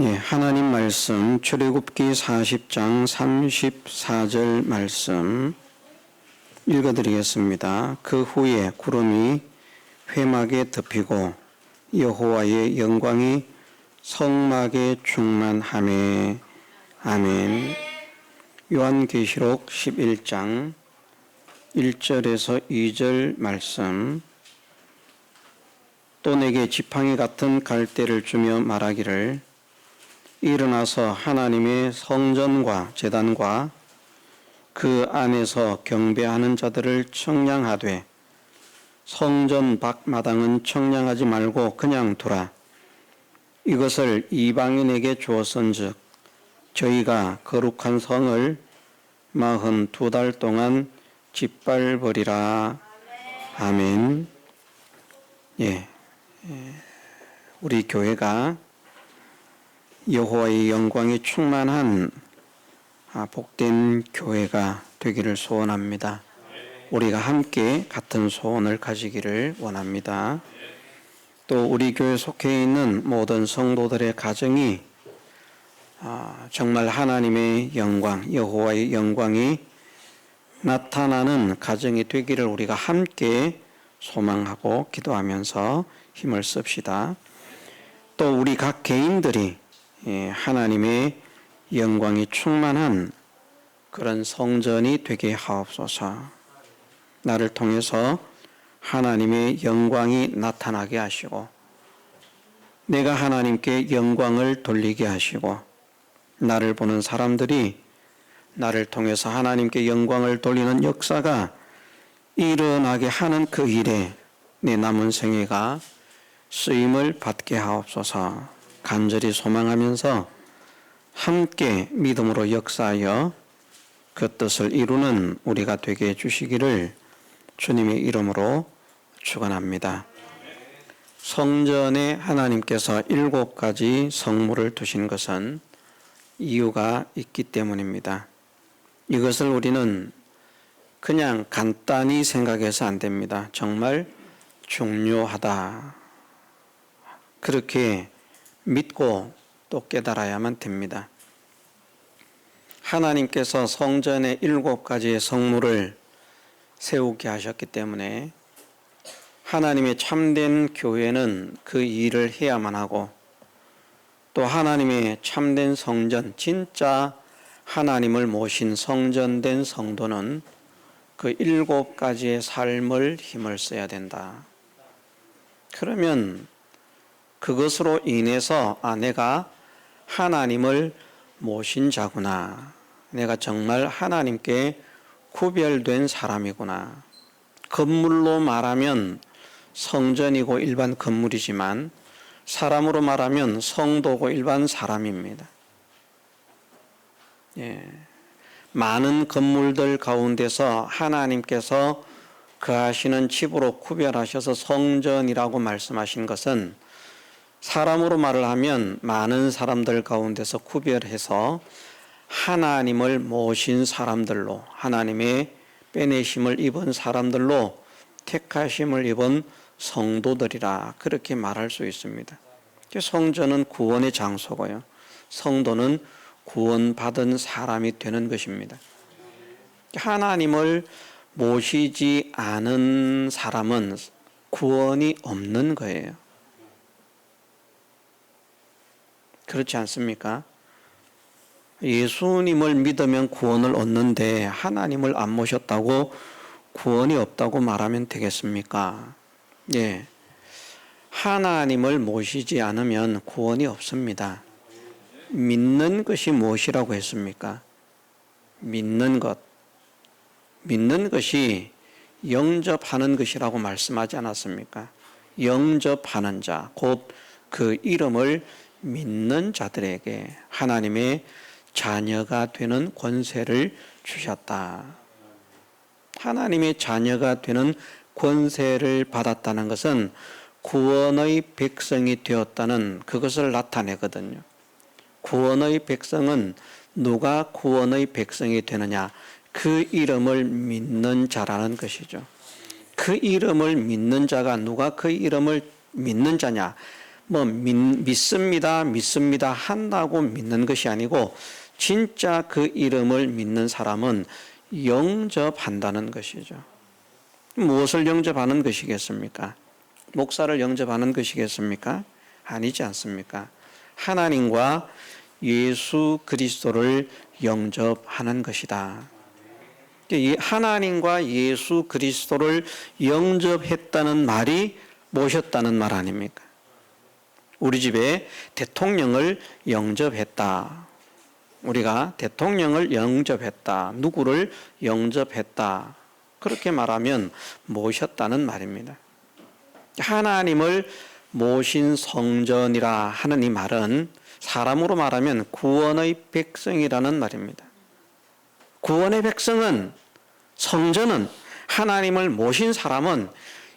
예, 하나님 말씀 출애굽기 40장 34절 말씀 읽어드리겠습니다. 그 후에 구름이 회막에 덮이고 여호와의 영광이 성막에 충만하매. 아멘. 요한계시록 11장 1절에서 2절 말씀. 또 내게 지팡이 같은 갈대를 주며 말하기를 일어나서 하나님의 성전과 제단과 그 안에서 경배하는 자들을 청량하되 성전 밖 마당은 청량하지 말고 그냥 두라. 이것을 이방인에게 주었은즉 저희가 거룩한 성을 42달 동안 짓밟으리라. 아멘. 우리 교회가 여호와의 영광이 충만한 복된 교회가 되기를 소원합니다. 우리가 함께 같은 소원을 가지기를 원합니다. 또 우리 교회 속해 있는 모든 성도들의 가정이 정말 하나님의 영광, 여호와의 영광이 나타나는 가정이 되기를 우리가 함께 소망하고 기도하면서 힘을 씁시다. 또 우리 각 개인들이 하나님의 영광이 충만한 그런 성전이 되게 하옵소서. 나를 통해서 하나님의 영광이 나타나게 하시고 내가 하나님께 영광을 돌리게 하시고 나를 보는 사람들이 나를 통해서 하나님께 영광을 돌리는 역사가 일어나게 하는 그 일에 내 남은 생애가 쓰임을 받게 하옵소서. 간절히 소망하면서 함께 믿음으로 역사하여 그 뜻을 이루는 우리가 되게 해주시기를 주님의 이름으로 축원합니다. 성전에 하나님께서 7가지 성물을 두신 것은 이유가 있기 때문입니다. 이것을 우리는 그냥 간단히 생각해서 안 됩니다. 정말 중요하다. 그렇게 믿고 또 깨달아야만 됩니다. 하나님께서 성전에 7가지의 성물을 세우게 하셨기 때문에 하나님의 참된 교회는 그 일을 해야만 하고 또 하나님의 참된 성전, 진짜 하나님을 모신 성전된 성도는 그 7가지의 삶을 힘을 써야 된다. 그러면 그것으로 인해서 내가 하나님을 모신 자구나. 내가 정말 하나님께 구별된 사람이구나. 건물로 말하면 성전이고 일반 건물이지만 사람으로 말하면 성도고 일반 사람입니다. 많은 건물들 가운데서 하나님께서 거하시는 집으로 구별하셔서 성전이라고 말씀하신 것은 사람으로 말을 하면 많은 사람들 가운데서 구별해서 하나님을 모신 사람들로, 하나님의 빼내심을 입은 사람들로 택하심을 입은 성도들이라 그렇게 말할 수 있습니다. 성전은 구원의 장소고요. 성도는 구원받은 사람이 되는 것입니다. 하나님을 모시지 않은 사람은 구원이 없는 거예요. 그렇지 않습니까? 예수님을 믿으면 구원을 얻는데 하나님을 안 모셨다고 구원이 없다고 말하면 되겠습니까? 하나님을 모시지 않으면 구원이 없습니다. 믿는 것이 무엇이라고 했습니까? 믿는 것. 믿는 것이 영접하는 것이라고 말씀하지 않았습니까? 영접하는 자, 곧 그 이름을 믿는 자들에게 하나님의 자녀가 되는 권세를 주셨다. 하나님의 자녀가 되는 권세를 받았다는 것은 구원의 백성이 되었다는 그것을 나타내거든요. 구원의 백성은 누가 구원의 백성이 되느냐? 그 이름을 믿는 자라는 것이죠. 그 이름을 믿는 자가 누가 그 이름을 믿는 자냐? 믿습니다, 믿습니다 한다고 믿는 것이 아니고 진짜 그 이름을 믿는 사람은 영접한다는 것이죠. 무엇을 영접하는 것이겠습니까? 목사를 영접하는 것이겠습니까? 아니지 않습니까? 하나님과 예수 그리스도를 영접하는 것이다. 이 하나님과 예수 그리스도를 영접했다는 말이 모셨다는 말 아닙니까? 우리 집에 대통령을 영접했다. 우리가 대통령을 영접했다. 누구를 영접했다. 그렇게 말하면 모셨다는 말입니다. 하나님을 모신 성전이라 하는 이 말은 사람으로 말하면 구원의 백성이라는 말입니다. 구원의 백성은, 성전은, 하나님을 모신 사람은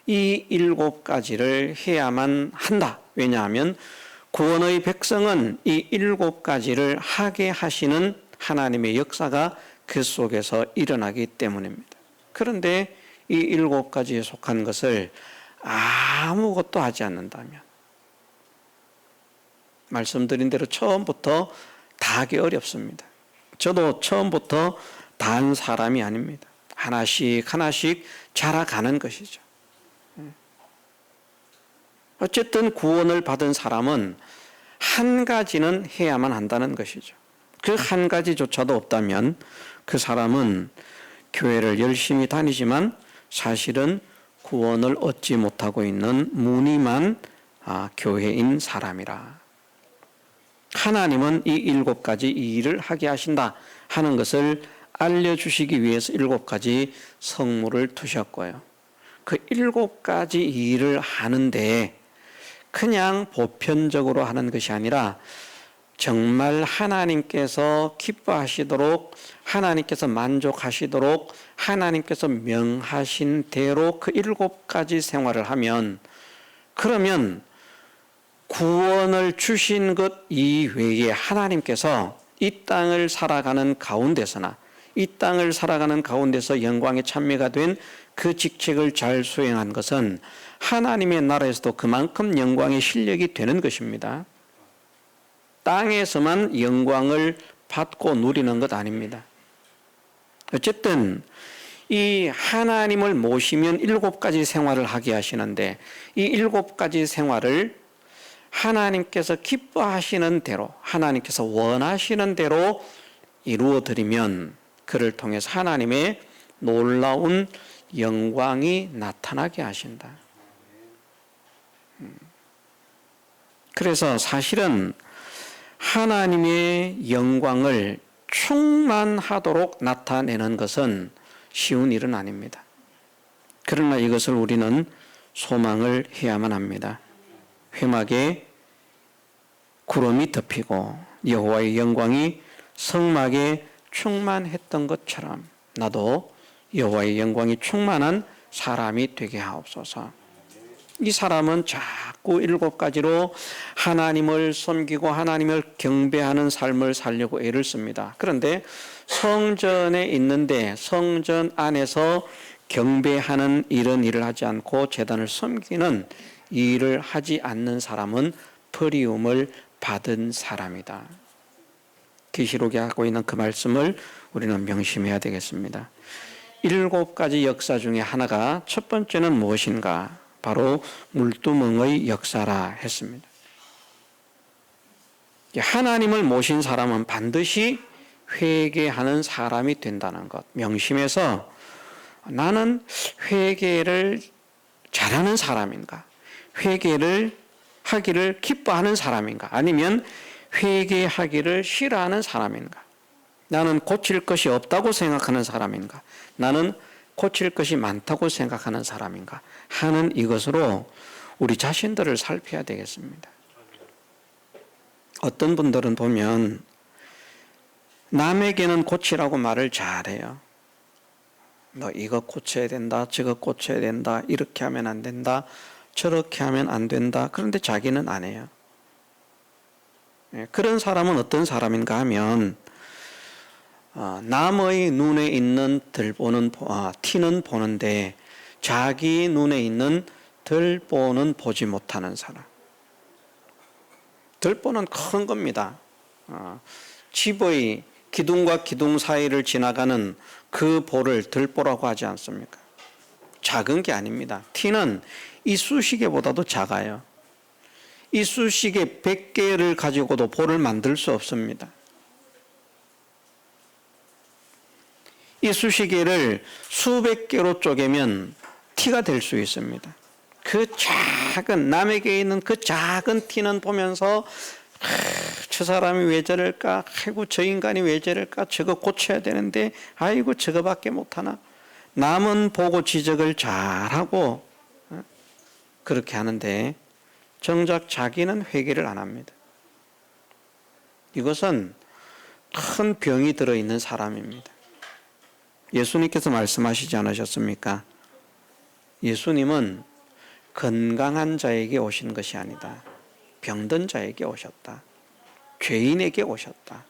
이 7가지를 해야만 한다. 왜냐하면 구원의 백성은 이 7가지를 하게 하시는 하나님의 역사가 그 속에서 일어나기 때문입니다. 그런데 이 7가지에 속한 것을 아무것도 하지 않는다면, 말씀드린 대로 처음부터 다 하기 어렵습니다. 저도 처음부터 다 한 사람이 아닙니다. 하나씩 하나씩 자라가는 것이죠. 어쨌든 구원을 받은 사람은 한 가지는 해야만 한다는 것이죠. 그 한 가지조차도 없다면 그 사람은 교회를 열심히 다니지만 사실은 구원을 얻지 못하고 있는 무늬만 교회인 사람이라. 하나님은 이 7가지 이 일을 하게 하신다 하는 것을 알려주시기 위해서 7가지 성물을 두셨고요. 그 7가지 일을 하는데 그냥 보편적으로 하는 것이 아니라 정말 하나님께서 기뻐하시도록, 하나님께서 만족하시도록, 하나님께서 명하신 대로 그 7가지 생활을 하면, 그러면 구원을 주신 것 이외에 하나님께서 이 땅을 살아가는 가운데서나 이 땅을 살아가는 가운데서 영광의 찬미가 된 그 직책을 잘 수행한 것은 하나님의 나라에서도 그만큼 영광의 실력이 되는 것입니다. 땅에서만 영광을 받고 누리는 것 아닙니다. 어쨌든 이 하나님을 모시면 7가지 생활을 하게 하시는데 이 7가지 생활을 하나님께서 기뻐하시는 대로, 하나님께서 원하시는 대로 이루어 드리면 그를 통해서 하나님의 놀라운 영광이 나타나게 하신다. 그래서 사실은 하나님의 영광을 충만하도록 나타내는 것은 쉬운 일은 아닙니다. 그러나 이것을 우리는 소망을 해야만 합니다. 회막에 구름이 덮이고 여호와의 영광이 성막에 충만했던 것처럼 나도 여호와의 영광이 충만한 사람이 되게 하옵소서. 이 사람은 자꾸 7가지로 하나님을 섬기고 하나님을 경배하는 삶을 살려고 애를 씁니다. 그런데 성전에 있는데 성전 안에서 경배하는 이런 일을 하지 않고 제단을 섬기는 이 일을 하지 않는 사람은 버리움을 받은 사람이다. 계시록에 하고 있는 그 말씀을 우리는 명심해야 되겠습니다. 7가지 역사 중에 하나가 첫 번째는 무엇인가? 바로 물두멍의 역사라 했습니다. 하나님을 모신 사람은 반드시 회개하는 사람이 된다는 것 명심해서, 나는 회개를 잘하는 사람인가? 회개를 하기를 기뻐하는 사람인가? 아니면 회개하기를 싫어하는 사람인가? 나는 고칠 것이 없다고 생각하는 사람인가? 나는 고칠 것이 많다고 생각하는 사람인가? 하는 이것으로 우리 자신들을 살펴야 되겠습니다. 어떤 분들은 보면 남에게는 고치라고 말을 잘해요. 너 이거 고쳐야 된다, 저거 고쳐야 된다, 이렇게 하면 안 된다, 저렇게 하면 안 된다. 그런데 자기는 안 해요. 그런 사람은 어떤 사람인가 하면 남의 눈에 있는 티는 보는데 자기 눈에 있는 들보는 보지 못하는 사람. 들보는 큰 겁니다. 집의 기둥과 기둥 사이를 지나가는 그 볼을 들보라고 하지 않습니까? 작은 게 아닙니다. 티는 이쑤시개보다도 작아요. 이쑤시개 100개를 가지고도 볼을 만들 수 없습니다. 이쑤시개를 수백 개로 쪼개면 티가 될 수 있습니다. 그 작은, 남에게 있는 그 작은 티는 보면서 저 사람이 왜 저럴까? 아이고 저 인간이 왜 저럴까? 저거 고쳐야 되는데 아이고 저거밖에 못하나? 남은 보고 지적을 잘하고 그렇게 하는데 정작 자기는 회개를 안 합니다. 이것은 큰 병이 들어있는 사람입니다. 예수님께서 말씀하시지 않으셨습니까? 예수님은 건강한 자에게 오신 것이 아니다. 병든 자에게 오셨다. 죄인에게 오셨다.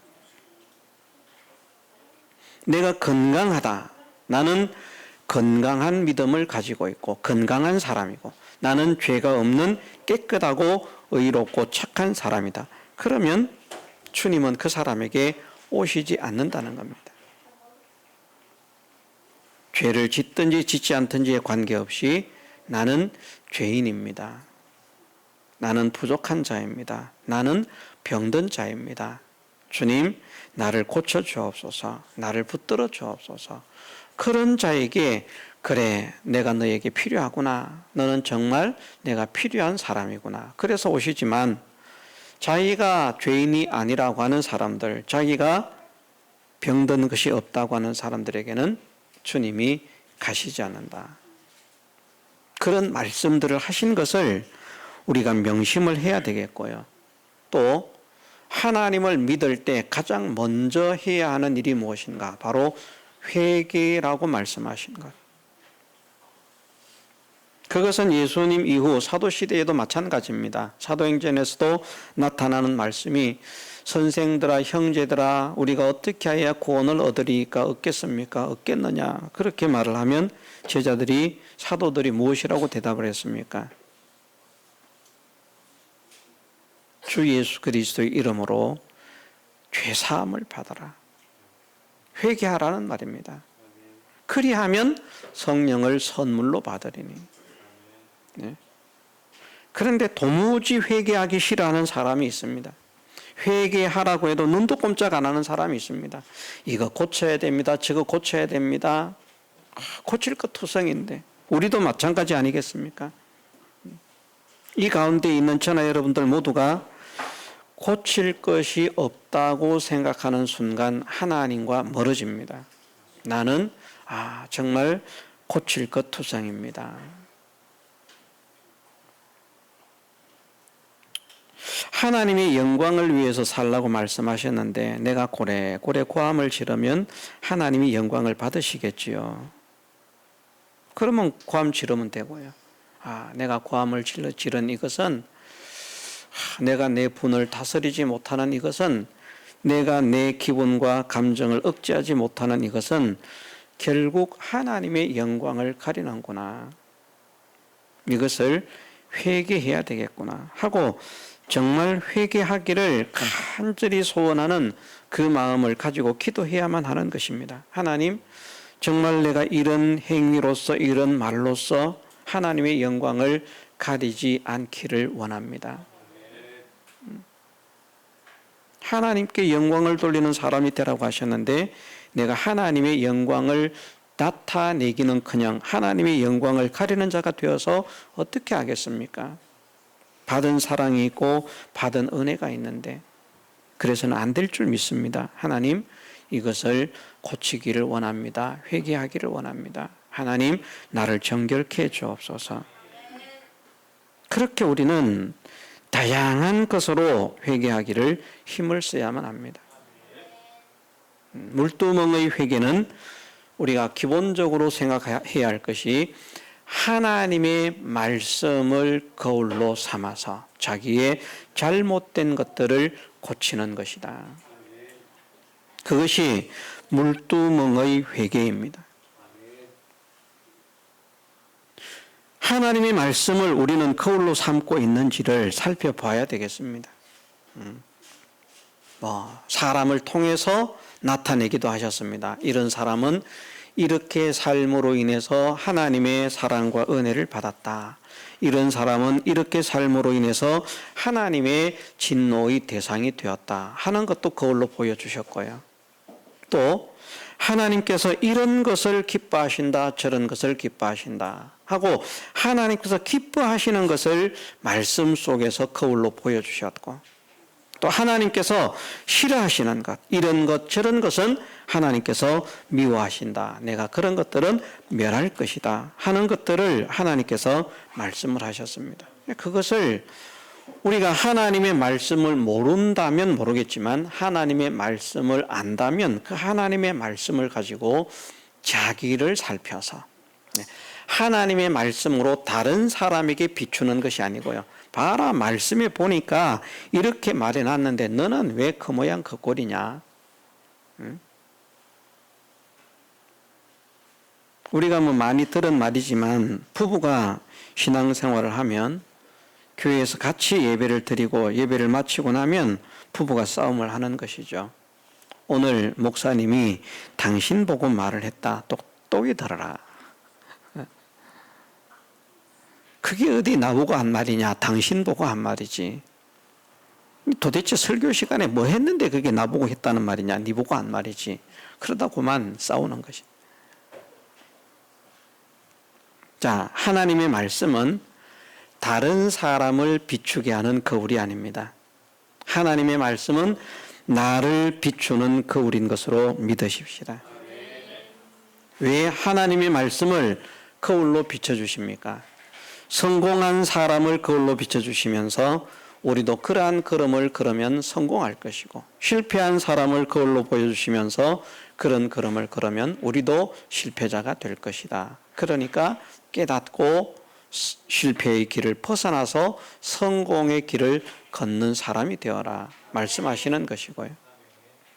내가 건강하다. 나는 건강한 믿음을 가지고 있고 건강한 사람이고 나는 죄가 없는 깨끗하고 의롭고 착한 사람이다. 그러면 주님은 그 사람에게 오시지 않는다는 겁니다. 죄를 짓든지 짓지 않든지에 관계없이 나는 죄인입니다. 나는 부족한 자입니다. 나는 병든 자입니다. 주님, 나를 고쳐 주옵소서. 나를 붙들어 주옵소서. 그런 자에게 그래, 내가 너에게 필요하구나. 너는 정말 내가 필요한 사람이구나. 그래서 오시지만 자기가 죄인이 아니라고 하는 사람들, 자기가 병든 것이 없다고 하는 사람들에게는 주님이 가시지 않는다. 그런 말씀들을 하신 것을 우리가 명심을 해야 되겠고요. 또 하나님을 믿을 때 가장 먼저 해야 하는 일이 무엇인가? 바로 회개라고 말씀하신 것. 그것은 예수님 이후 사도시대에도 마찬가지입니다. 사도행전에서도 나타나는 말씀이 선생들아 형제들아 우리가 어떻게 해야 구원을 얻으리까 얻겠습니까? 얻겠느냐? 그렇게 말을 하면 제자들이 사도들이 무엇이라고 대답을 했습니까? 주 예수 그리스도의 이름으로 죄사함을 받아라. 회개하라는 말입니다. 그리하면 성령을 선물로 받으리니. 네. 그런데 도무지 회개하기 싫어하는 사람이 있습니다. 회개하라고 해도 눈도 꼼짝 안 하는 사람이 있습니다. 이거 고쳐야 됩니다. 저거 고쳐야 됩니다. 고칠 것 투성인데 우리도 마찬가지 아니겠습니까? 이 가운데 있는 저나 여러분들 모두가 고칠 것이 없다고 생각하는 순간 하나님과 멀어집니다. 나는 정말 고칠 것 투성입니다. 하나님의 영광을 위해서 살라고 말씀하셨는데 내가 고래고래 고함을 지르면 하나님이 영광을 받으시겠지요. 그러면 고함 지르면 되고요. 내가 고함을 지른 이것은 내가 내 분을 다스리지 못하는 이것은 내가 내 기분과 감정을 억제하지 못하는 이것은 결국 하나님의 영광을 가리는구나. 이것을 회개해야 되겠구나 하고 정말 회개하기를 간절히 소원하는 그 마음을 가지고 기도해야만 하는 것입니다. 하나님, 정말 내가 이런 행위로서 이런 말로서 하나님의 영광을 가리지 않기를 원합니다. 하나님께 영광을 돌리는 사람이 되라고 하셨는데 내가 하나님의 영광을 나타내기는커녕 하나님의 영광을 가리는 자가 되어서 어떻게 하겠습니까? 받은 사랑이 있고 받은 은혜가 있는데 그래서는 안 될 줄 믿습니다. 하나님, 이것을 고치기를 원합니다. 회개하기를 원합니다. 하나님, 나를 정결케 해 주옵소서. 그렇게 우리는 다양한 것으로 회개하기를 힘을 써야만 합니다. 물두멍의 회개는 우리가 기본적으로 생각해야 할 것이 하나님의 말씀을 거울로 삼아서 자기의 잘못된 것들을 고치는 것이다. 그것이 물두멍의 회개입니다. 하나님의 말씀을 우리는 거울로 삼고 있는지를 살펴봐야 되겠습니다. 사람을 통해서 나타내기도 하셨습니다. 이런 사람은 이렇게 삶으로 인해서 하나님의 사랑과 은혜를 받았다. 이런 사람은 이렇게 삶으로 인해서 하나님의 진노의 대상이 되었다 하는 것도 거울로 보여주셨고요. 또 하나님께서 이런 것을 기뻐하신다, 저런 것을 기뻐하신다 하고 하나님께서 기뻐하시는 것을 말씀 속에서 거울로 보여주셨고, 또 하나님께서 싫어하시는 것, 이런 것 저런 것은 하나님께서 미워하신다, 내가 그런 것들은 멸할 것이다 하는 것들을 하나님께서 말씀을 하셨습니다. 그것을 우리가 하나님의 말씀을 모른다면 모르겠지만 하나님의 말씀을 안다면 그 하나님의 말씀을 가지고 자기를 살펴서 하나님의 말씀으로 다른 사람에게 비추는 것이 아니고요. 봐라, 말씀에 보니까 이렇게 말해놨는데 너는 왜 그 모양 그 꼴이냐? 우리가 많이 들은 말이지만 부부가 신앙생활을 하면 교회에서 같이 예배를 드리고 예배를 마치고 나면 부부가 싸움을 하는 것이죠. 오늘 목사님이 당신 보고 말을 했다. 똑똑히 들어라. 그게 어디 나보고 한 말이냐? 당신 보고 한 말이지. 도대체 설교 시간에 뭐 했는데 그게 나보고 했다는 말이냐? 네 보고 한 말이지. 그러다 그만 싸우는 것이. 자, 하나님의 말씀은 다른 사람을 비추게 하는 거울이 아닙니다. 하나님의 말씀은 나를 비추는 거울인 것으로 믿으십시다. 왜 하나님의 말씀을 거울로 비춰주십니까? 성공한 사람을 거울로 비춰주시면서 우리도 그러한 걸음을 걸으면 성공할 것이고, 실패한 사람을 거울로 보여주시면서 그런 걸음을 걸으면 우리도 실패자가 될 것이다. 그러니까 깨닫고 실패의 길을 벗어나서 성공의 길을 걷는 사람이 되어라 말씀하시는 것이고요.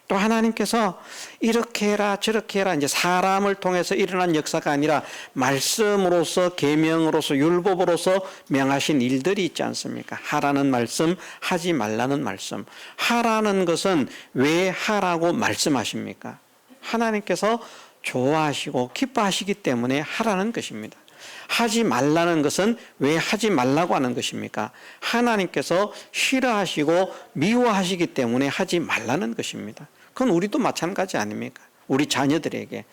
또 하나님께서 이렇게 해라 저렇게 해라, 이제 사람을 통해서 일어난 역사가 아니라 말씀으로서, 계명으로서, 율법으로서 명하신 일들이 있지 않습니까? 하라는 말씀, 하지 말라는 말씀. 하라는 것은 왜 하라고 말씀하십니까? 하나님께서 좋아하시고 기뻐하시기 때문에 하라는 것입니다. 하지 말라는 것은 왜 하지 말라고 하는 것입니까? 하나님께서 싫어하시고 미워하시기 때문에 하지 말라는 것입니다. 그건 우리도 마찬가지 아닙니까? 우리 자녀들에게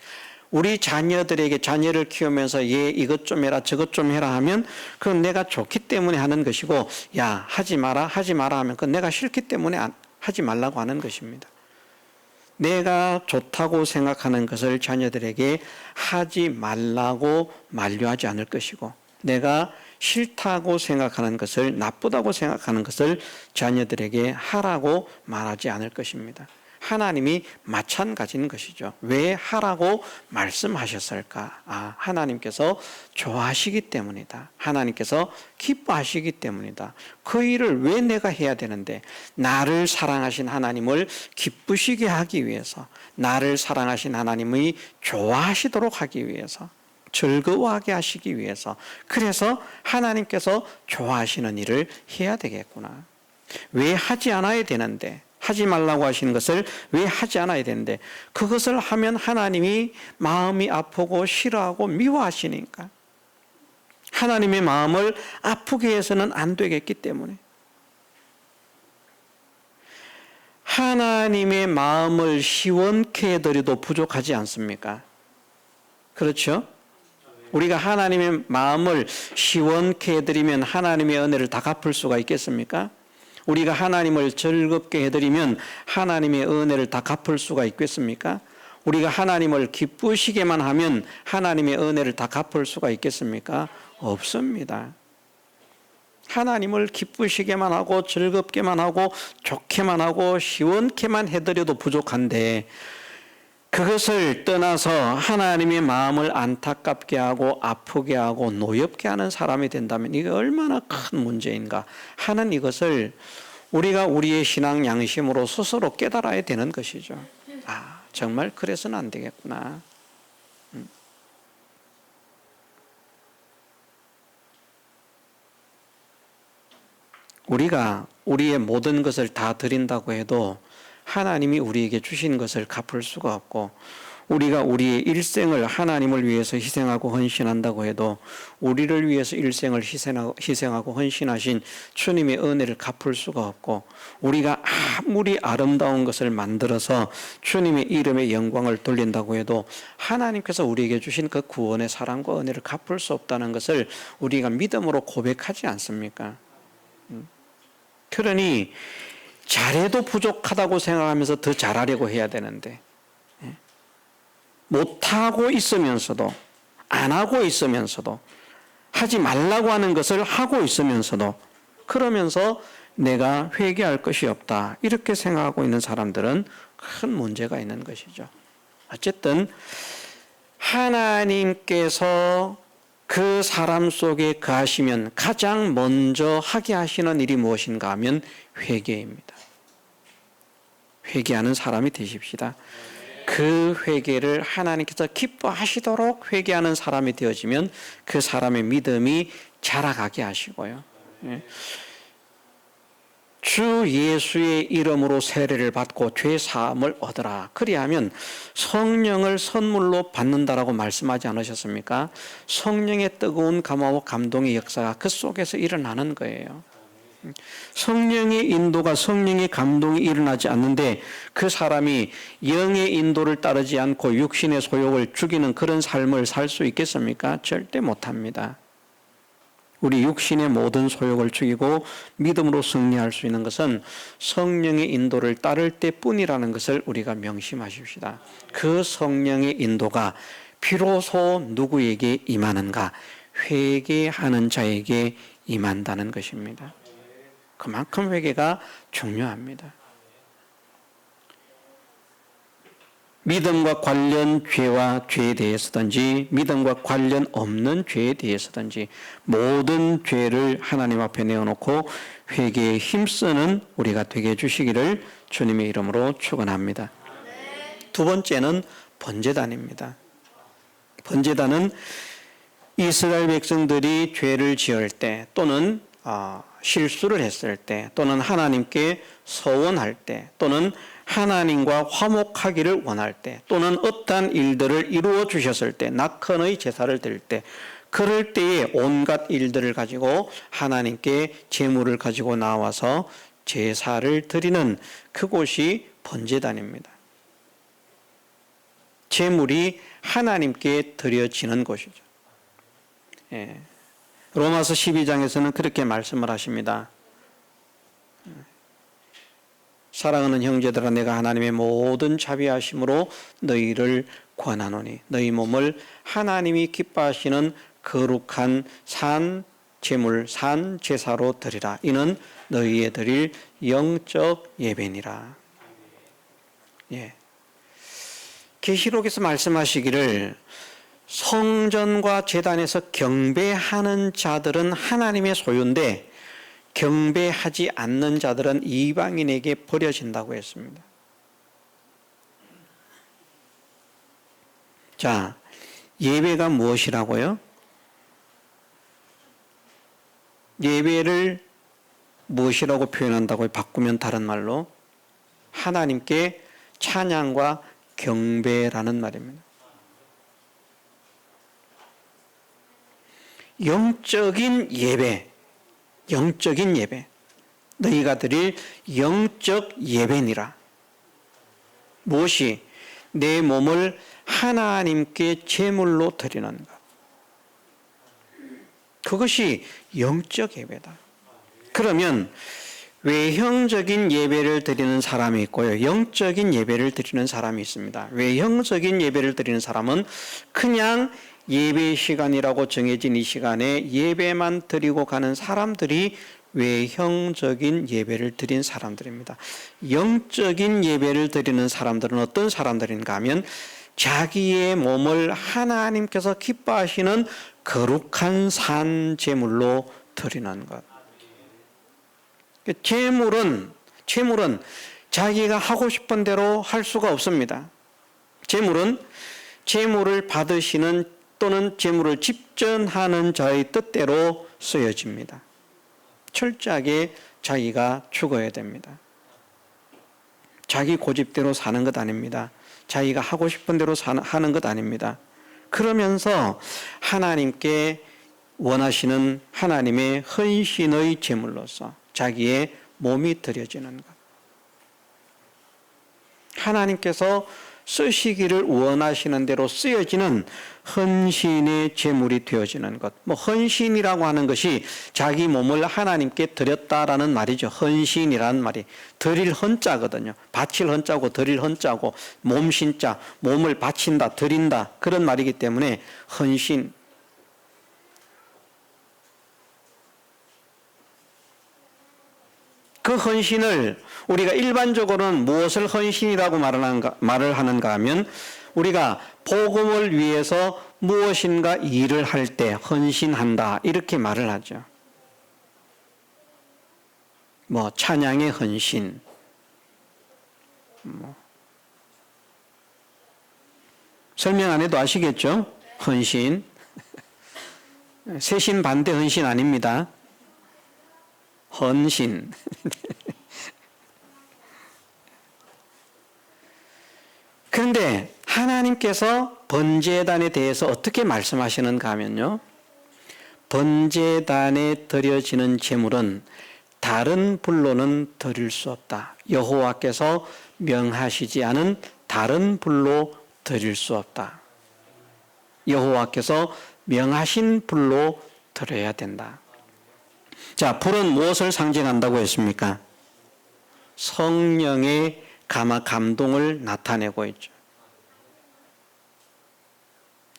자녀를 키우면서 얘 이것 좀 해라 저것 좀 해라 하면 그건 내가 좋기 때문에 하는 것이고, 야 하지 마라 하면 그건 내가 싫기 때문에 하지 말라고 하는 것입니다. 내가 좋다고 생각하는 것을 자녀들에게 하지 말라고 만류하지 않을 것이고, 내가 싫다고 생각하는 것을, 나쁘다고 생각하는 것을 자녀들에게 하라고 말하지 않을 것입니다. 하나님이 마찬가지인 것이죠. 왜 하라고 말씀하셨을까? 하나님께서 좋아하시기 때문이다. 하나님께서 기뻐하시기 때문이다. 그 일을 왜 내가 해야 되는데? 나를 사랑하신 하나님을 기쁘시게 하기 위해서, 나를 사랑하신 하나님이 좋아하시도록 하기 위해서, 즐거워하게 하시기 위해서, 그래서 하나님께서 좋아하시는 일을 해야 되겠구나. 왜 하지 않아야 되는데? 하지 말라고 하시는 것을 왜 하지 않아야 되는데? 그것을 하면 하나님이 마음이 아프고 싫어하고 미워하시니까. 하나님의 마음을 아프게 해서는 안 되겠기 때문에. 하나님의 마음을 시원케 해드려도 부족하지 않습니까? 그렇죠? 우리가 하나님의 마음을 시원케 해드리면 하나님의 은혜를 다 갚을 수가 있겠습니까? 우리가 하나님을 즐겁게 해드리면 하나님의 은혜를 다 갚을 수가 있겠습니까? 우리가 하나님을 기쁘시게만 하면 하나님의 은혜를 다 갚을 수가 있겠습니까? 없습니다. 하나님을 기쁘시게만 하고 즐겁게만 하고 좋게만 하고 시원케만 해드려도 부족한데, 그것을 떠나서 하나님의 마음을 안타깝게 하고 아프게 하고 노엽게 하는 사람이 된다면 이게 얼마나 큰 문제인가 하는 이것을 우리가 우리의 신앙 양심으로 스스로 깨달아야 되는 것이죠. 정말 그래서는 안 되겠구나. 우리가 우리의 모든 것을 다 드린다고 해도 하나님이 우리에게 주신 것을 갚을 수가 없고, 우리가 우리의 일생을 하나님을 위해서 희생하고 헌신한다고 해도 우리를 위해서 일생을 희생하고 헌신하신 주님의 은혜를 갚을 수가 없고, 우리가 아무리 아름다운 것을 만들어서 주님의 이름의 영광을 돌린다고 해도 하나님께서 우리에게 주신 그 구원의 사랑과 은혜를 갚을 수 없다는 것을 우리가 믿음으로 고백하지 않습니까? 그러니 잘해도 부족하다고 생각하면서 더 잘하려고 해야 되는데, 못하고 있으면서도, 안 하고 있으면서도, 하지 말라고 하는 것을 하고 있으면서도, 그러면서 내가 회개할 것이 없다, 이렇게 생각하고 있는 사람들은 큰 문제가 있는 것이죠. 어쨌든 하나님께서 그 사람 속에 거하시면 가장 먼저 하게 하시는 일이 무엇인가 하면 회개입니다. 회개하는 사람이 되십시다. 그 회개를 하나님께서 기뻐하시도록 회개하는 사람이 되어지면 그 사람의 믿음이 자라가게 하시고요. 주 예수의 이름으로 세례를 받고 죄 사함을 얻으라. 그리하면 성령을 선물로 받는다라고 말씀하지 않으셨습니까? 성령의 뜨거운 감화와 감동의 역사가 그 속에서 일어나는 거예요. 성령의 인도가, 성령의 감동이 일어나지 않는데 그 사람이 영의 인도를 따르지 않고 육신의 소욕을 죽이는 그런 삶을 살 수 있겠습니까? 절대 못합니다. 우리 육신의 모든 소욕을 죽이고 믿음으로 승리할 수 있는 것은 성령의 인도를 따를 때뿐이라는 것을 우리가 명심하십시다. 그 성령의 인도가 비로소 누구에게 임하는가? 회개하는 자에게 임한다는 것입니다. 그만큼 회개가 중요합니다. 믿음과 관련 죄와 죄에 대해서든지 믿음과 관련 없는 죄에 대해서든지 모든 죄를 하나님 앞에 내어놓고 회개에 힘쓰는 우리가 되게 해주시기를 주님의 이름으로 축원합니다. 두 번째는 번제단입니다. 번제단은 이스라엘 백성들이 죄를 지을 때 또는 실수를 했을 때 또는 하나님께 서원할 때 또는 하나님과 화목하기를 원할 때 또는 어떠한 일들을 이루어 주셨을 때, 낙헌의 제사를 드릴 때, 그럴 때에 온갖 일들을 가지고 하나님께 제물을 가지고 나와서 제사를 드리는 그곳이 번제단입니다. 제물이 하나님께 드려지는 곳이죠. 로마서 12장에서는 그렇게 말씀을 하십니다. 사랑하는 형제들아, 내가 하나님의 모든 자비하심으로 너희를 권하노니 너희 몸을 하나님이 기뻐하시는 거룩한 산 제물, 산 제사로 드리라. 이는 너희에 드릴 영적 예배니라. 계시록에서 말씀하시기를 성전과 제단에서 경배하는 자들은 하나님의 소유인데 경배하지 않는 자들은 이방인에게 버려진다고 했습니다. 자, 예배가 무엇이라고요? 예배를 무엇이라고 표현한다고 바꾸면 다른 말로 하나님께 찬양과 경배라는 말입니다. 영적인 예배, 영적인 예배, 너희가 드릴 영적 예배니라. 무엇이? 내 몸을 하나님께 제물로 드리는 것. 그것이 영적 예배다. 그러면 외형적인 예배를 드리는 사람이 있고요, 영적인 예배를 드리는 사람이 있습니다. 외형적인 예배를 드리는 사람은 그냥 예배 시간이라고 정해진 이 시간에 예배만 드리고 가는 사람들이 외형적인 예배를 드린 사람들입니다. 영적인 예배를 드리는 사람들은 어떤 사람들인가 하면 자기의 몸을 하나님께서 기뻐하시는 거룩한 산 제물로 드리는 것. 제물은 자기가 하고 싶은 대로 할 수가 없습니다. 제물은 제물을 받으시는 또는 제물을 집전하는 자의 뜻대로 쓰여집니다. 철저하게 자기가 죽어야 됩니다. 자기 고집대로 사는 것 아닙니다. 자기가 하고 싶은 대로 하는 것 아닙니다. 그러면서 하나님께 원하시는 하나님의 헌신의 제물로서 자기의 몸이 드려지는 것. 하나님께서 쓰시기를 원하시는 대로 쓰여지는 헌신의 제물이 되어지는 것. 헌신이라고 하는 것이 자기 몸을 하나님께 드렸다라는 말이죠. 헌신이라는 말이 드릴 헌자거든요. 바칠 헌자고 드릴 헌자고 몸신자, 몸을 바친다, 드린다 그런 말이기 때문에 헌신. 그 헌신을 우리가 일반적으로는 무엇을 헌신이라고 말을 하는가 하면 우리가 복음을 위해서 무엇인가 일을 할 때 헌신한다 이렇게 말을 하죠. 찬양의 헌신, 설명 안 해도 아시겠죠? 헌신, 세신 반대 헌신 아닙니다. 헌신. 그런데 하나님께서 번제단에 대해서 어떻게 말씀하시는가 하면요. 번제단에 드려지는 제물은 다른 불로는 드릴 수 없다. 여호와께서 명하시지 않은 다른 불로 드릴 수 없다. 여호와께서 명하신 불로 드려야 된다. 자, 불은 무엇을 상징한다고 했습니까? 성령의 감동을 나타내고 있죠.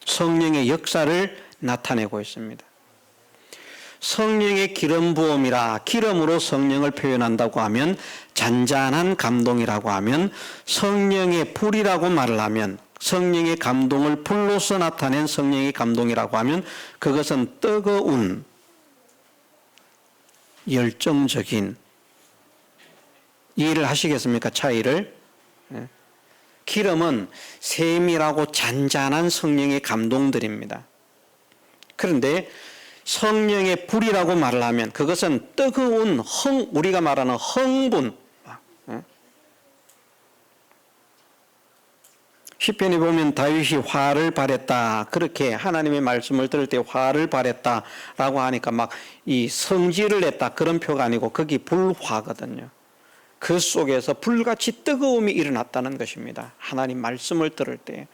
성령의 역사를 나타내고 있습니다. 성령의 기름 부음이라 기름으로 성령을 표현한다고 하면 잔잔한 감동이라고 하면 성령의 불이라고 말을 하면 성령의 감동을 불로서 나타낸 성령의 감동이라고 하면 그것은 뜨거운 열정적인 이해를 하시겠습니까? 차이를. 기름은 세밀하고 잔잔한 성령의 감동들입니다. 그런데 성령의 불이라고 말을 하면 그것은 뜨거운 우리가 말하는 흥분. 시편에 보면 다윗이 화를 발했다. 그렇게 하나님의 말씀을 들을 때 화를 발했다라고 하니까 막 이 성질을 냈다 그런 표가 아니고 거기 불화거든요. 그 속에서 불같이 뜨거움이 일어났다는 것입니다. 하나님 말씀을 들을 때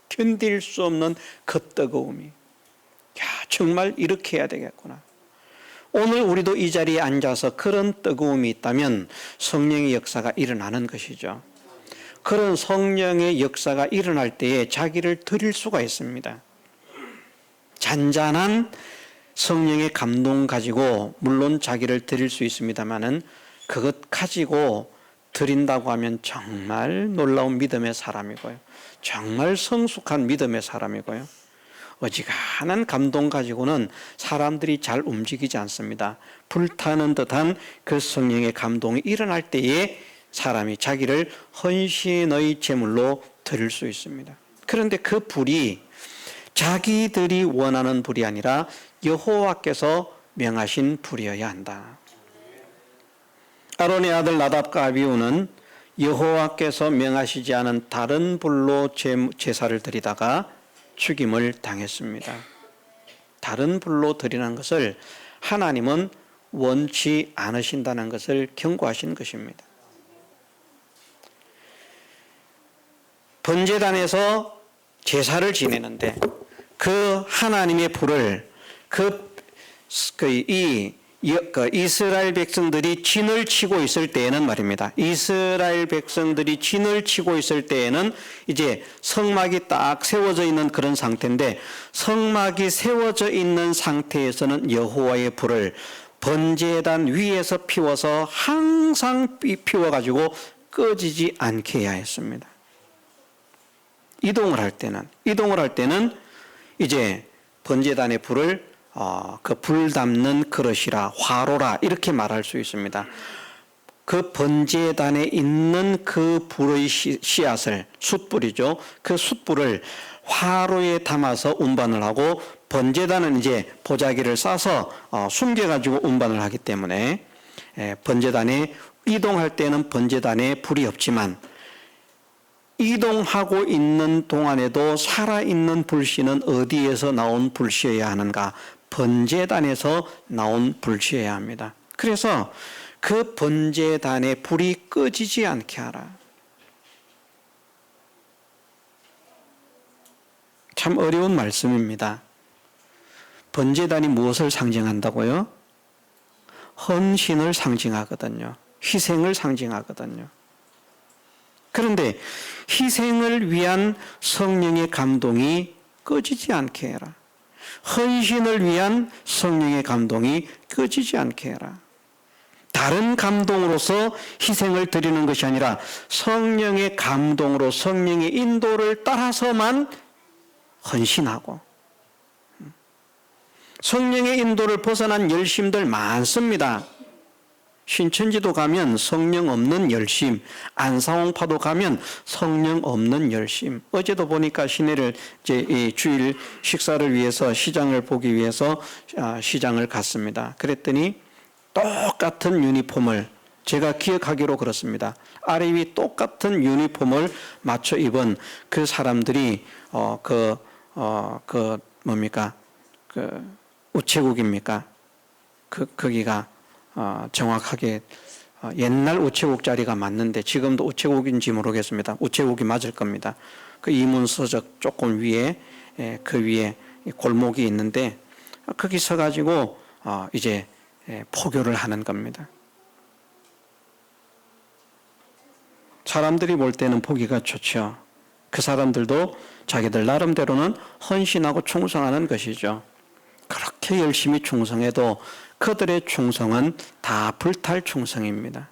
견딜 수 없는 그 뜨거움이. 정말 이렇게 해야 되겠구나. 오늘 우리도 이 자리에 앉아서 그런 뜨거움이 있다면 성령의 역사가 일어나는 것이죠. 그런 성령의 역사가 일어날 때에 자기를 드릴 수가 있습니다. 잔잔한 성령의 감동 가지고 물론 자기를 드릴 수 있습니다만은 그것 가지고 드린다고 하면 정말 놀라운 믿음의 사람이고요. 정말 성숙한 믿음의 사람이고요. 어지간한 감동 가지고는 사람들이 잘 움직이지 않습니다. 불타는 듯한 그 성령의 감동이 일어날 때에 사람이 자기를 헌신의 제물로 드릴 수 있습니다. 그런데 그 불이 자기들이 원하는 불이 아니라 여호와께서 명하신 불이어야 한다. 아론의 아들 나답과 아비후는 여호와께서 명하시지 않은 다른 불로 제사를 드리다가 죽임을 당했습니다. 다른 불로 드리는 것을 하나님은 원치 않으신다는 것을 경고하신 것입니다. 번제단에서 제사를 지내는데 그 하나님의 불을 이스라엘 백성들이 진을 치고 있을 때에는 말입니다. 이스라엘 백성들이 진을 치고 있을 때에는 이제 성막이 딱 세워져 있는 그런 상태인데 성막이 세워져 있는 상태에서는 여호와의 불을 번제단 위에서 피워서 항상 피워가지고 꺼지지 않게 해야 했습니다. 이동을 할 때는 이제 번제단의 불을 그 불 담는 그릇이라 화로라 이렇게 말할 수 있습니다. 그 번제단에 있는 그 불의 씨앗을 숯불이죠. 그 숯불을 화로에 담아서 운반을 하고 번제단은 이제 보자기를 싸서 숨겨가지고 운반을 하기 때문에 번제단에 이동할 때는 번제단에 불이 없지만 이동하고 있는 동안에도 살아있는 불씨는 어디에서 나온 불씨여야 하는가? 번제단에서 나온 불씨여야 합니다. 그래서 그 번제단에 불이 꺼지지 않게 하라. 참 어려운 말씀입니다. 번제단이 무엇을 상징한다고요? 헌신을 상징하거든요. 희생을 상징하거든요. 그런데 희생을 위한 성령의 감동이 꺼지지 않게 해라. 헌신을 위한 성령의 감동이 꺼지지 않게 해라. 다른 감동으로서 희생을 드리는 것이 아니라 성령의 감동으로 성령의 인도를 따라서만 헌신하고, 성령의 인도를 벗어난 열심들 많습니다. 신천지도 가면 성령 없는 열심, 안사홍파도 가면 성령 없는 열심. 어제도 보니까 시내를 이제 이 주일 식사를 위해서 시장을 보기 위해서 시장을 갔습니다. 그랬더니 똑같은 유니폼을, 제가 기억하기로 그렇습니다. 아래 위 똑같은 유니폼을 맞춰 입은 그 사람들이 뭡니까? 우체국입니까? 거기가 정확하게 옛날 우체국 자리가 맞는데 지금도 우체국인지 모르겠습니다. 우체국이 맞을 겁니다. 그 이문서적 조금 위에, 그 위에 골목이 있는데 거기 서가지고 이제 포교를 하는 겁니다. 사람들이 볼 때는 보기가 좋죠. 그 사람들도 자기들 나름대로는 헌신하고 충성하는 것이죠. 그렇게 열심히 충성해도 그들의 충성은 다 불탈 충성입니다.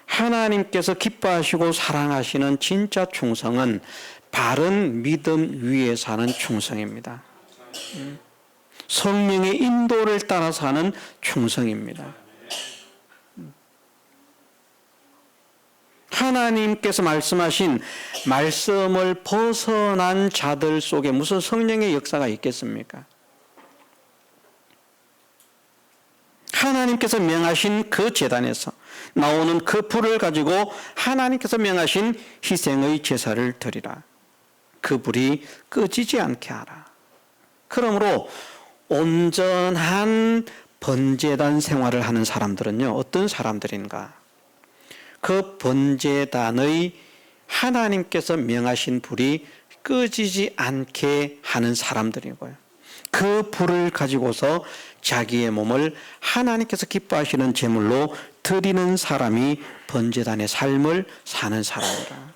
하나님께서 기뻐하시고 사랑하시는 진짜 충성은 바른 믿음 위에 사는 충성입니다. 성령의 인도를 따라서 하는 충성입니다. 하나님께서 말씀하신 말씀을 벗어난 자들 속에 무슨 성령의 역사가 있겠습니까? 하나님께서 명하신 그 제단에서 나오는 그 불을 가지고 하나님께서 명하신 희생의 제사를 드리라. 그 불이 꺼지지 않게 하라. 그러므로 온전한 번제단 생활을 하는 사람들은요, 어떤 사람들인가? 그 번제단의 하나님께서 명하신 불이 꺼지지 않게 하는 사람들이고요. 그 불을 가지고서 자기의 몸을 하나님께서 기뻐하시는 제물로 드리는 사람이 번제단의 삶을 사는 사람이라.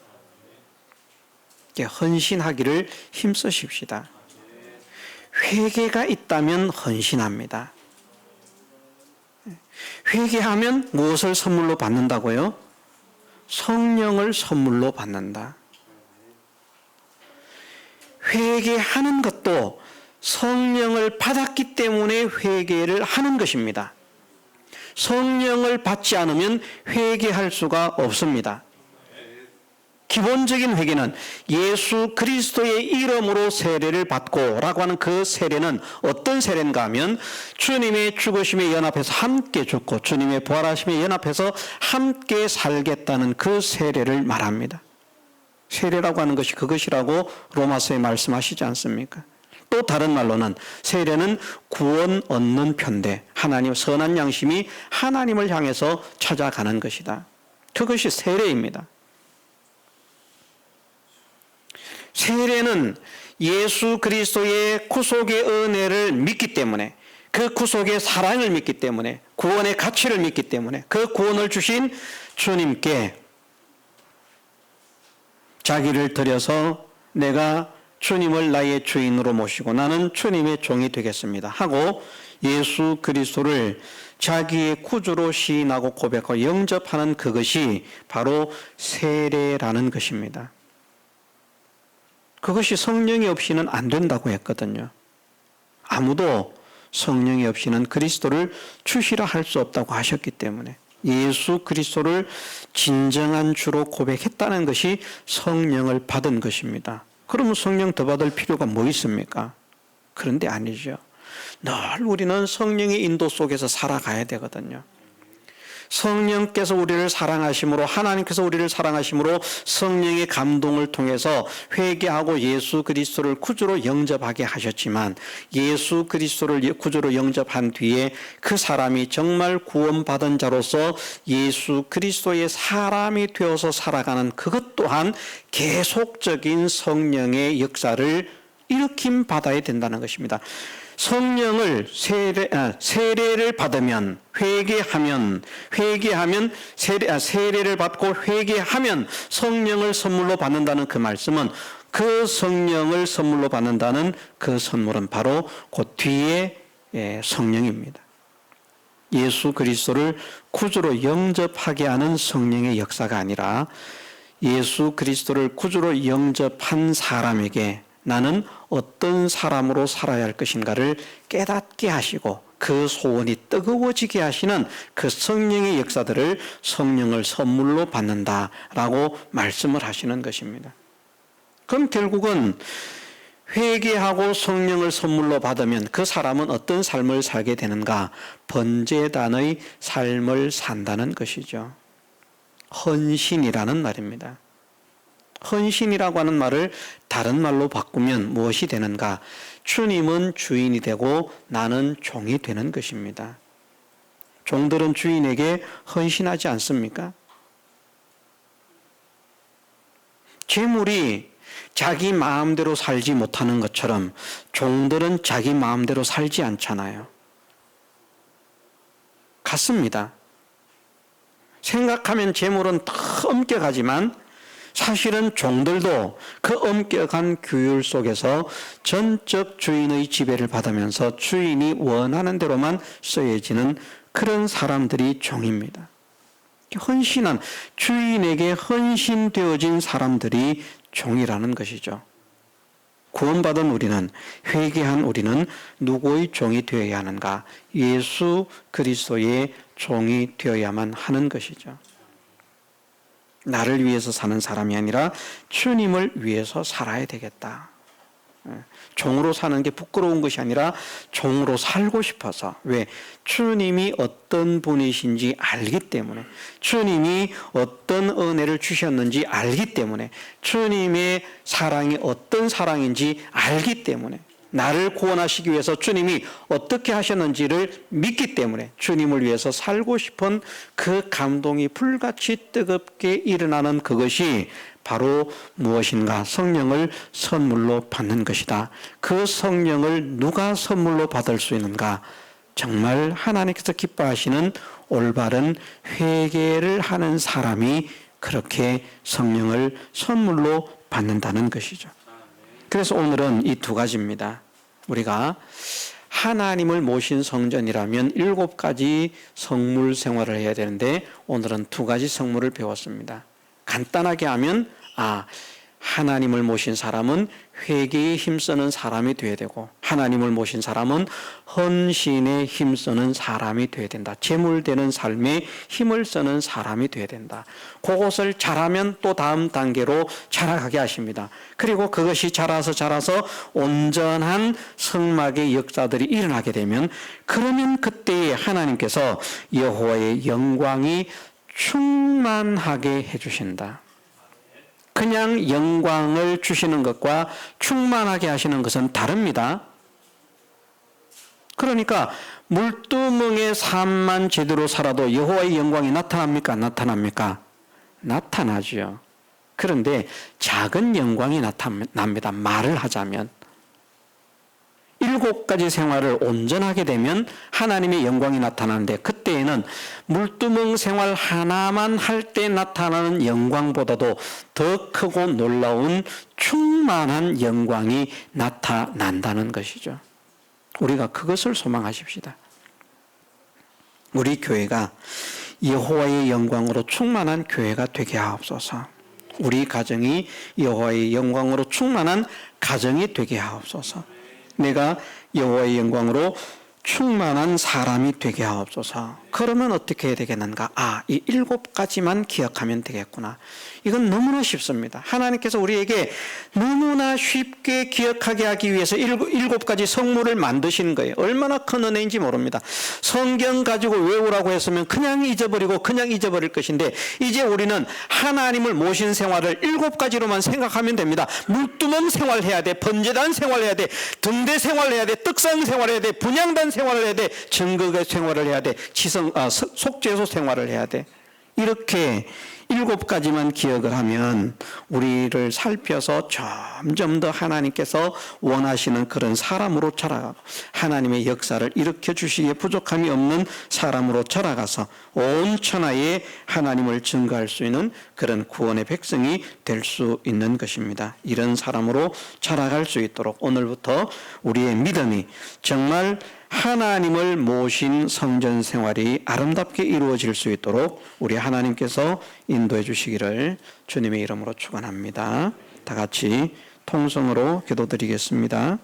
헌신하기를 힘쓰십시다. 회개가 있다면 헌신합니다. 회개하면 무엇을 선물로 받는다고요? 성령을 선물로 받는다. 회개하는 것도 성령을 받았기 때문에 회개를 하는 것입니다. 성령을 받지 않으면 회개할 수가 없습니다. 기본적인 회개는 예수 그리스도의 이름으로 세례를 받고 라고 하는 그 세례는 어떤 세례인가 하면 주님의 죽으심에 연합해서 함께 죽고 주님의 부활하심에 연합해서 함께 살겠다는 그 세례를 말합니다. 세례라고 하는 것이 그것이라고 로마서에 말씀하시지 않습니까? 또 다른 말로는 세례는 구원 얻는 편대, 하나님 선한 양심이 하나님을 향해서 찾아가는 것이다. 그것이 세례입니다. 세례는 예수 그리스도의 구속의 은혜를 믿기 때문에, 그 구속의 사랑을 믿기 때문에, 구원의 가치를 믿기 때문에, 그 구원을 주신 주님께 자기를 드려서 내가 주님을 나의 주인으로 모시고 나는 주님의 종이 되겠습니다 하고 예수 그리스도를 자기의 구주로 시인하고 고백하고 영접하는 그것이 바로 세례라는 것입니다. 그것이 성령이 없이는 안 된다고 했거든요. 아무도 성령이 없이는 그리스도를 주시라 할 수 없다고 하셨기 때문에 예수 그리스도를 진정한 주로 고백했다는 것이 성령을 받은 것입니다. 그러면 성령 더 받을 필요가 뭐 있습니까? 그런데 아니죠. 늘 우리는 성령의 인도 속에서 살아가야 되거든요. 성령께서 우리를 사랑하심으로, 하나님께서 우리를 사랑하심으로 성령의 감동을 통해서 회개하고 예수 그리스도를 구주로 영접하게 하셨지만, 예수 그리스도를 구주로 영접한 뒤에 그 사람이 정말 구원받은 자로서 예수 그리스도의 사람이 되어서 살아가는 그것 또한 계속적인 성령의 역사를 일으킴 받아야 된다는 것입니다. 성령을 세례를 받으면, 회개하면 세례를 받고 회개하면 성령을 선물로 받는다는 그 말씀은, 그 성령을 선물로 받는다는 그 선물은 바로 그 뒤에 성령입니다. 예수 그리스도를 구주로 영접하게 하는 성령의 역사가 아니라 예수 그리스도를 구주로 영접한 사람에게 나는 어떤 사람으로 살아야 할 것인가를 깨닫게 하시고 그 소원이 뜨거워지게 하시는 그 성령의 역사들을 성령을 선물로 받는다라고 말씀을 하시는 것입니다. 그럼 결국은 회개하고 성령을 선물로 받으면 그 사람은 어떤 삶을 살게 되는가? 번제단의 삶을 산다는 것이죠. 헌신이라는 말입니다. 헌신이라고 하는 말을 다른 말로 바꾸면 무엇이 되는가? 주님은 주인이 되고 나는 종이 되는 것입니다. 종들은 주인에게 헌신하지 않습니까? 재물이 자기 마음대로 살지 못하는 것처럼 종들은 자기 마음대로 살지 않잖아요. 같습니다. 생각하면 재물은 더 엄격하지만 사실은 종들도 그 엄격한 규율 속에서 전적 주인의 지배를 받으면서 주인이 원하는 대로만 쓰여지는 그런 사람들이 종입니다. 헌신한, 주인에게 헌신되어진 사람들이 종이라는 것이죠. 구원받은 우리는, 회개한 우리는 누구의 종이 되어야 하는가? 예수 그리스도의 종이 되어야만 하는 것이죠. 나를 위해서 사는 사람이 아니라 주님을 위해서 살아야 되겠다. 종으로 사는 게 부끄러운 것이 아니라 종으로 살고 싶어서. 왜? 주님이 어떤 분이신지 알기 때문에, 주님이 어떤 은혜를 주셨는지 알기 때문에, 주님의 사랑이 어떤 사랑인지 알기 때문에, 나를 구원하시기 위해서 주님이 어떻게 하셨는지를 믿기 때문에 주님을 위해서 살고 싶은 그 감동이 불같이 뜨겁게 일어나는 그것이 바로 무엇인가? 성령을 선물로 받는 것이다. 그 성령을 누가 선물로 받을 수 있는가? 정말 하나님께서 기뻐하시는 올바른 회개를 하는 사람이 그렇게 성령을 선물로 받는다는 것이죠. 그래서 오늘은 이 두 가지입니다. 우리가 하나님을 모신 성전이라면 7가지 성물 생활을 해야 되는데 오늘은 2가지 성물을 배웠습니다. 간단하게 하면 하나님을 모신 사람은 회개에 힘쓰는 사람이 되어야 되고, 하나님을 모신 사람은 헌신에 힘쓰는 사람이 되어야 된다. 재물되는 삶에 힘을 쓰는 사람이 되어야 된다. 그것을 잘하면 또 다음 단계로 자라가게 하십니다. 그리고 그것이 자라서 온전한 성막의 역사들이 일어나게 되면, 그러면 그때에 하나님께서 여호와의 영광이 충만하게 해주신다. 그냥 영광을 주시는 것과 충만하게 하시는 것은 다릅니다. 그러니까 물두멍의 삶만 제대로 살아도 여호와의 영광이 나타납니까? 나타납니까? 나타나죠. 그런데 작은 영광이 나타납니다. 말을 하자면 7가지 생활을 온전하게 되면 하나님의 영광이 나타나는데, 그때에는 물두멍 생활 하나만 할 때 나타나는 영광보다도 더 크고 놀라운 충만한 영광이 나타난다는 것이죠. 우리가 그것을 소망하십시다. 우리 교회가 여호와의 영광으로 충만한 교회가 되게 하옵소서. 우리 가정이 여호와의 영광으로 충만한 가정이 되게 하옵소서. 내가 여호와의 영광으로 충만한 사람이 되게 하옵소서. 그러면 어떻게 해야 되겠는가? 이 7가지만 기억하면 되겠구나. 이건 너무나 쉽습니다. 하나님께서 우리에게 너무나 쉽게 기억하게 하기 위해서 7가지 성물을 만드신 거예요. 얼마나 큰 은혜인지 모릅니다. 성경 가지고 외우라고 했으면 그냥 잊어버리고 그냥 잊어버릴 것인데, 이제 우리는 하나님을 모신 생활을 7가지로만 생각하면 됩니다. 물두멍 생활해야 돼, 번제단 생활해야 돼, 등대 생활해야 돼, 떡상 생활해야 돼, 분향단 생활을 해야 돼, 정극의 생활을 해야 돼, 속죄소 생활을 해야 돼. 이렇게 7가지만 기억을 하면 우리를 살펴서 점점 더 하나님께서 원하시는 그런 사람으로 자라가고, 하나님의 역사를 일으켜 주시기에 부족함이 없는 사람으로 자라가서 온 천하에 하나님을 증거할 수 있는 그런 구원의 백성이 될 수 있는 것입니다. 이런 사람으로 자라갈 수 있도록 오늘부터 우리의 믿음이 정말 하나님을 모신 성전 생활이 아름답게 이루어질 수 있도록 우리 하나님께서 인도해 주시기를 주님의 이름으로 축원합니다. 다 같이 통성으로 기도드리겠습니다.